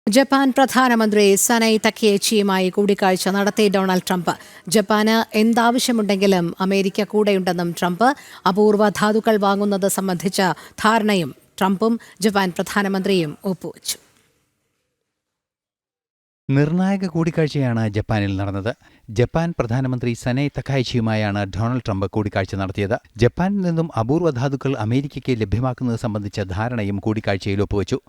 Japan പ്രധാനമന്ത്രി Sanae തക്കയേച്ചിയുമായി കൂടിക്കാഴ്ച നടത്തി ഡൊണാൾഡ് ട്രംപ്. ജപ്പാന് എന്താവശ്യമുണ്ടെങ്കിലും അമേരിക്ക കൂടെയുണ്ടെന്നും ട്രംപ്. അപൂർവ ധാതുക്കൾ വാങ്ങുന്നത് സംബന്ധിച്ച ധാരണയും ട്രംപും ജപ്പാൻ പ്രധാനമന്ത്രിയും ഒപ്പുവച്ചു. നിർണായക കൂടിക്കാഴ്ചയാണ് ജപ്പാനിൽ നടന്നത്. ജപ്പാൻ പ്രധാനമന്ത്രി സനൈ തക്കയേച്ചിയുമായാണ് ഡൊണാൾഡ് ട്രംപ് കൂടിക്കാഴ്ച നടത്തിയത്. ജപ്പാനിൽ നിന്നും അപൂർവ ധാതുക്കൾ അമേരിക്കയ്ക്ക് ലഭ്യമാക്കുന്നത് സംബന്ധിച്ച ധാരണയും കൂടിക്കാഴ്ചയിൽ ഒപ്പുവച്ചു.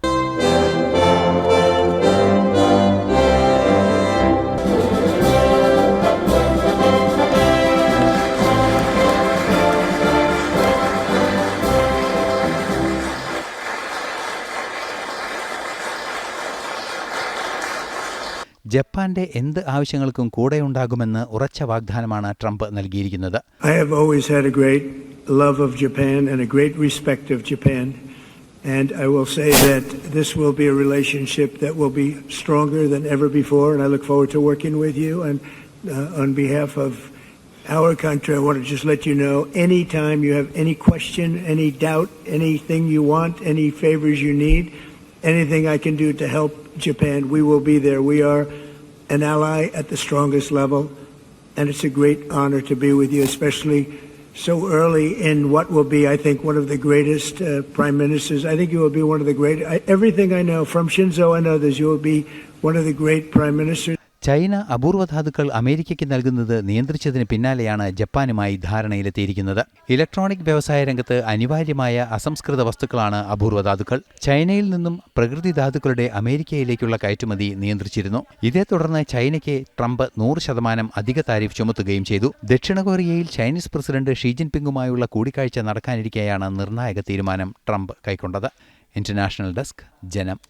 ജപ്പാന്റെ എന്ത് ആവശ്യങ്ങൾക്കും കൂടെയുണ്ടാകുമെന്ന് ഉറച്ച വാഗ്ദാനമാണ് ട്രംപ് നൽകിയിരിക്കുന്നത്. I have always had a great love of Japan and a great respect of Japan, and I will say that this will be a relationship that will be stronger than ever before, and I look forward to working with you. And on behalf of our country, I want to just let you know, anytime you have any question, any doubt, anything you want, any favors you need, anything I can do to help Japan, we will be there. We are an ally at the strongest level, and it's a great honor to be with you, especially so early in what will be, I think, one of the greatest prime ministers. I think you will be one of the great, everything I know from Shinzo and others, you will be one of the great prime ministers. China അപൂർവ ധാതുക്കൾ അമേരിക്കയ്ക്ക് നൽകുന്നത് നിയന്ത്രിച്ചതിന് പിന്നാലെയാണ് ജപ്പാനുമായി ധാരണയിലെത്തിയിരിക്കുന്നത്. Electronic വ്യവസായ രംഗത്ത് അനിവാര്യമായ അസംസ്കൃത വസ്തുക്കളാണ് അപൂർവ ധാതുക്കൾ. ചൈനയിൽ നിന്നും പ്രകൃതി ധാതുക്കളുടെ അമേരിക്കയിലേക്കുള്ള കയറ്റുമതി നിയന്ത്രിച്ചിരുന്നു. ഇതേ തുടർന്ന് ചൈനയ്ക്ക് ട്രംപ് 100% അധിക താരിഫ് ചുമത്തുകയും ചെയ്തു. ദക്ഷിണ കൊറിയയിൽ ചൈനീസ് പ്രസിഡന്റ് ഷീ ജിൻപിങ്ങുമായുള്ള കൂടിക്കാഴ്ച നടക്കാനിരിക്കെയാണ് നിർണായക തീരുമാനം ട്രംപ് കൈക്കൊണ്ടത്. ഇന്റർനാഷണൽ ഡെസ്ക്, ജനം.